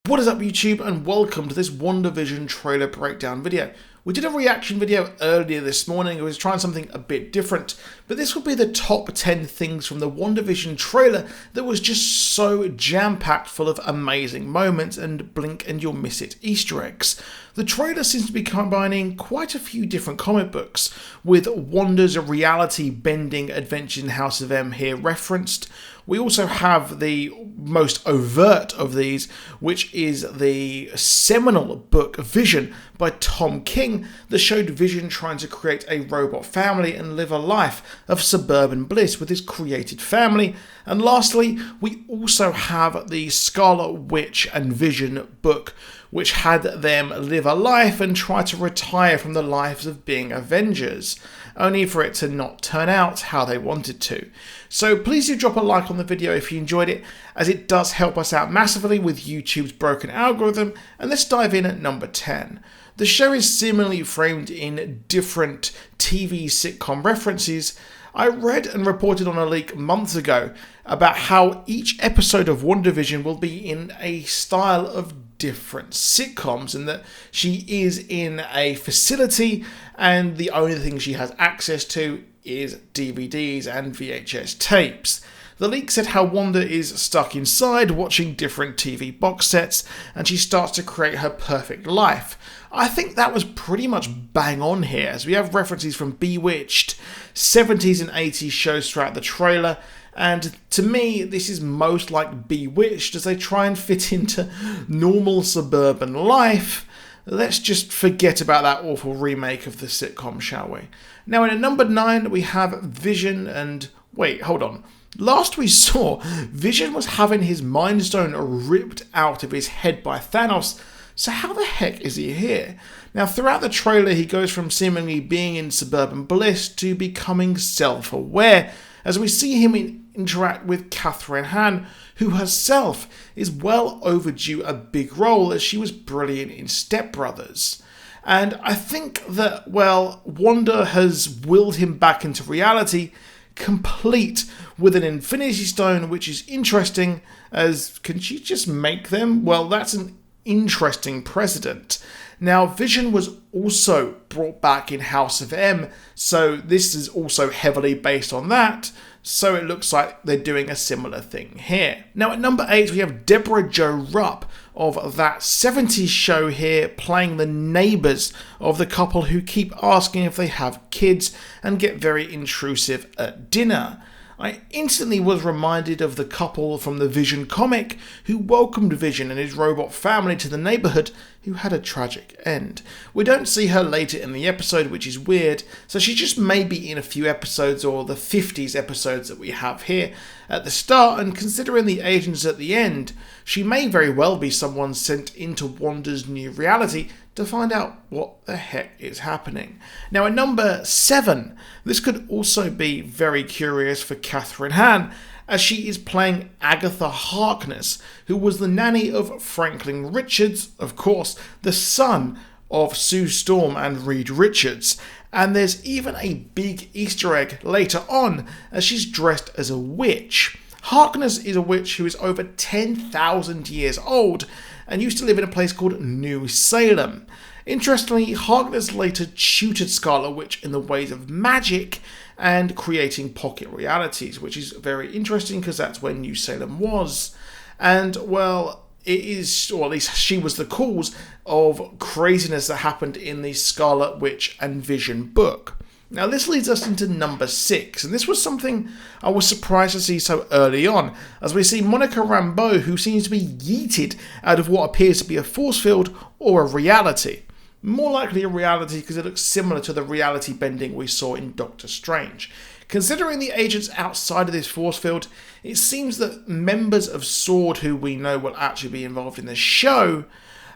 What is up YouTube, and welcome to this Wandavision trailer breakdown video. We did a reaction video earlier this morning. I was trying something a bit different, but this will be the top 10 things from the Wandavision trailer that was just so jam-packed full of amazing moments and blink and you'll miss it Easter eggs. The trailer seems to be combining quite a few different comic books, with Wanda's reality-bending adventure in House of M here referenced. We also have the most overt of these, which is the seminal book Vision by Tom King that showed Vision trying to create a robot family and live a life of suburban bliss with his created family. And lastly, we also have the Scarlet Witch and Vision book, which had them live a life and try to retire from the lives of being Avengers, only for it to not turn out how they wanted to. So please do drop a like on the video if you enjoyed it, as it does help us out massively with YouTube's broken algorithm. And let's dive in at number 10. The show is similarly framed in different TV sitcom references. I read and reported on a leak months ago about how each episode of WandaVision will be in a style of different sitcoms, and that she is in a facility and the only thing she has access to is DVDs and VHS tapes. The leak said how Wanda is stuck inside watching different TV box sets and she starts to create her perfect life. I think that was pretty much bang on here, as we have references from Bewitched, 70s and 80s shows throughout the trailer, and to me this is most like Bewitched as they try and fit into normal suburban life. Let's just forget about that awful remake of the sitcom, shall we? Now in at number 9 we have Vision, and wait, hold on. Last we saw, Vision was having his Mind Stone ripped out of his head by Thanos, so how the heck is he here? Now throughout the trailer he goes from seemingly being in suburban bliss to becoming self-aware, as we see him interact with Catherine Hahn, who herself is well overdue a big role as she was brilliant in Step Brothers. And I think that, well, Wanda has willed him back into reality, complete with an Infinity Stone, which is interesting, as can she just make them? Well, that's an interesting precedent. Now, Vision was also brought back in House of M, so this is also heavily based on that, so it looks like they're doing a similar thing here. Now at number 8 we have Deborah Jo Rupp of that 70s show here, playing the neighbours of the couple who keep asking if they have kids and get very intrusive at dinner. I instantly was reminded of the couple from the Vision comic who welcomed Vision and his robot family to the neighbourhood who had a tragic end. We don't see her later in the episode, which is weird, so she just may be in a few episodes, or the 50s episodes that we have here at the start, and considering the agents at the end, she may very well be someone sent into Wanda's new reality to find out what the heck is happening. Now at number 7, this could also be very curious for Catherine Hahn, as she is playing Agatha Harkness, who was the nanny of Franklin Richards, of course, the son of Sue Storm and Reed Richards. And there's even a big Easter egg later on as she's dressed as a witch. Harkness is a witch who is over 10,000 years old and used to live in a place called New Salem. Interestingly, Harkness later tutored Scarlet Witch in the ways of magic and creating pocket realities, which is very interesting because that's where New Salem was. And, well, it is, or at least she was the cause of craziness that happened in the Scarlet Witch and Vision book. Now this leads us into number 6, and this was something I was surprised to see so early on, as we see Monica Rambeau, who seems to be yeeted out of what appears to be a force field or a reality. More likely a reality because it looks similar to the reality bending we saw in Doctor Strange. Considering the agents outside of this force field, it seems that members of SWORD, who we know will actually be involved in the show,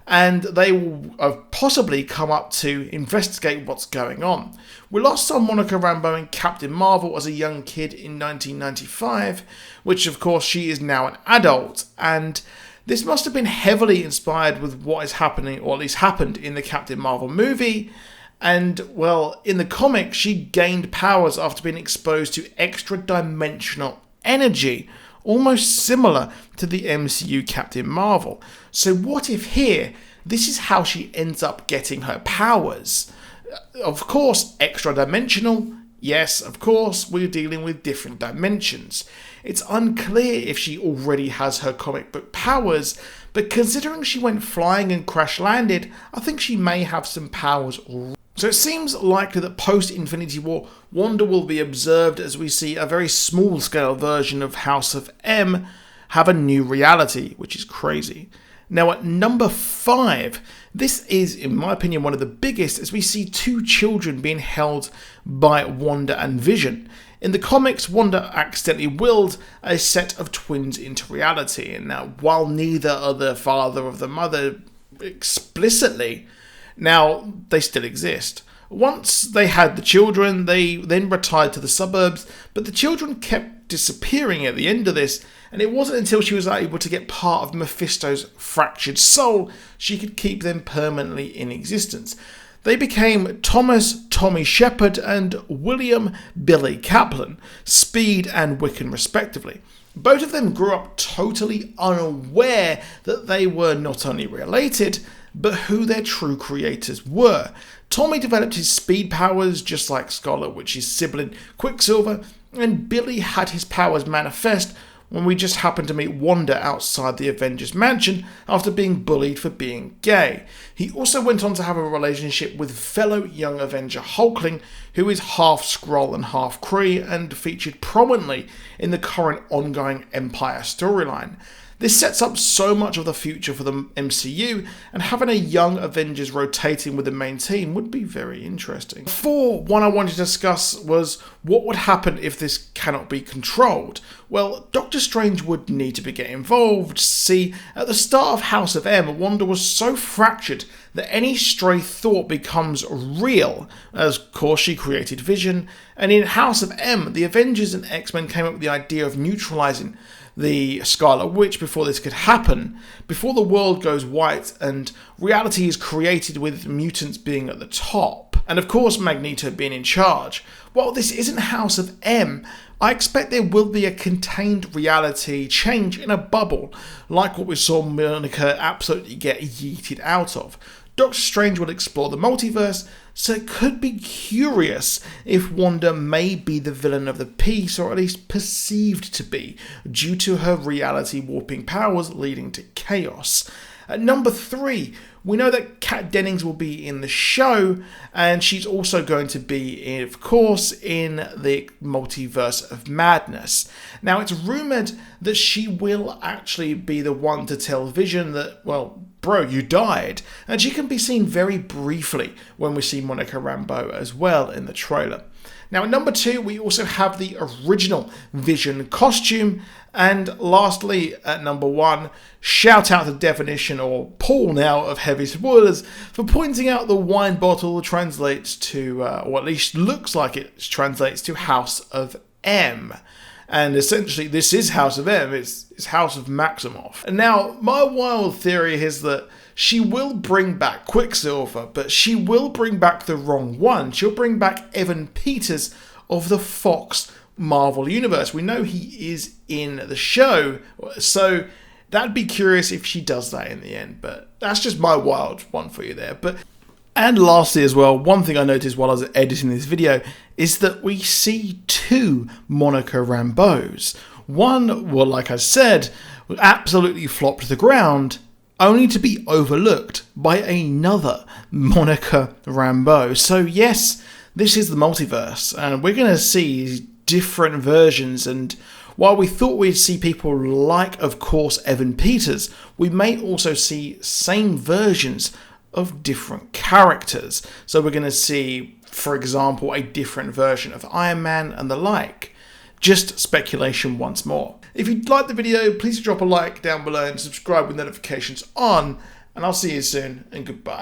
and they will possibly come up to investigate what's going on. We last saw Monica Rambeau in Captain Marvel as a young kid in 1995, which of course she is now an adult, and this must have been heavily inspired with what is happening, or at least happened in the Captain Marvel movie. And, well, in the comic, she gained powers after being exposed to extra-dimensional energy, almost similar to the MCU Captain Marvel. So what if here, this is how she ends up getting her powers? Of course, extra-dimensional. Yes, of course, we're dealing with different dimensions. It's unclear if she already has her comic book powers, but considering she went flying and crash-landed, I think she may have some powers already. So it seems likely that post-Infinity War, Wanda will be observed as we see a very small-scale version of House of M have a new reality, which is crazy. Now at number 5, this is, in my opinion, one of the biggest, as we see 2 children being held by Wanda and Vision. In the comics, Wanda accidentally willed a set of twins into reality, and now while neither are the father of the mother explicitly, now they still exist. Once they had the children, they then retired to the suburbs, but the children kept disappearing at the end of this, and it wasn't until she was able to get part of Mephisto's fractured soul she could keep them permanently in existence. They became Thomas Tommy Shepard and William Billy Kaplan, Speed and Wiccan respectively. Both of them grew up totally unaware that they were not only related, but who their true creators were. Tommy developed his speed powers just like Scarlet Witch's sibling Quicksilver, and Billy had his powers manifest when we just happened to meet Wanda outside the Avengers mansion after being bullied for being gay. He also went on to have a relationship with fellow young Avenger Hulkling, who is half Skrull and half Kree, and featured prominently in the current ongoing Empire storyline. This sets up so much of the future for the MCU, and having a young Avengers rotating with the main team would be very interesting. One I wanted to discuss was what would happen if this cannot be controlled. Well, Doctor Strange would need to get involved. See, at the start of House of M, Wanda was so fractured that any stray thought becomes real, as of course she created Vision, and in House of M, the Avengers and X-Men came up with the idea of neutralizing the Scarlet Witch before this could happen, before the world goes white and reality is created with mutants being at the top, and of course Magneto being in charge. While this isn't House of M, I expect there will be a contained reality change in a bubble, like what we saw Monica absolutely get yeeted out of. Doctor Strange will explore the multiverse, so it could be curious if Wanda may be the villain of the piece, or at least perceived to be, due to her reality warping powers leading to chaos. At number 3, we know that Kat Dennings will be in the show, and she's also going to be, of course, in the Multiverse of Madness. Now, it's rumoured that she will actually be the one to tell Vision that, well, bro, you died. And she can be seen very briefly when we see Monica Rambeau as well in the trailer. Now, at number 2, we also have the original Vision costume. And lastly, at number 1, shout out to Definition, or Paul now, of Heavy Spoilers, for pointing out the wine bottle translates to, or at least looks like it translates to House of M. And essentially, this is House of M, it's House of Maximoff. And now, my wild theory is that she will bring back Quicksilver, but she will bring back the wrong one. She'll bring back Evan Peters of the Fox Marvel Universe. We know he is in the show, so that'd be curious if she does that in the end, but that's just my wild one for you there. And lastly as well, one thing I noticed while I was editing this video is that we see 2 Monica Rambeaus. One, well, like I said, absolutely flopped to the ground, only to be overlooked by another Monica Rambeau. So yes, this is the multiverse, and we're going to see different versions, and while we thought we'd see people like, of course, Evan Peters, we may also see same versions of different characters. So we're going to see, for example, a different version of Iron Man and the like. Just speculation once more. If you liked the video, please drop a like down below and subscribe with notifications on, and I'll see you soon, and goodbye.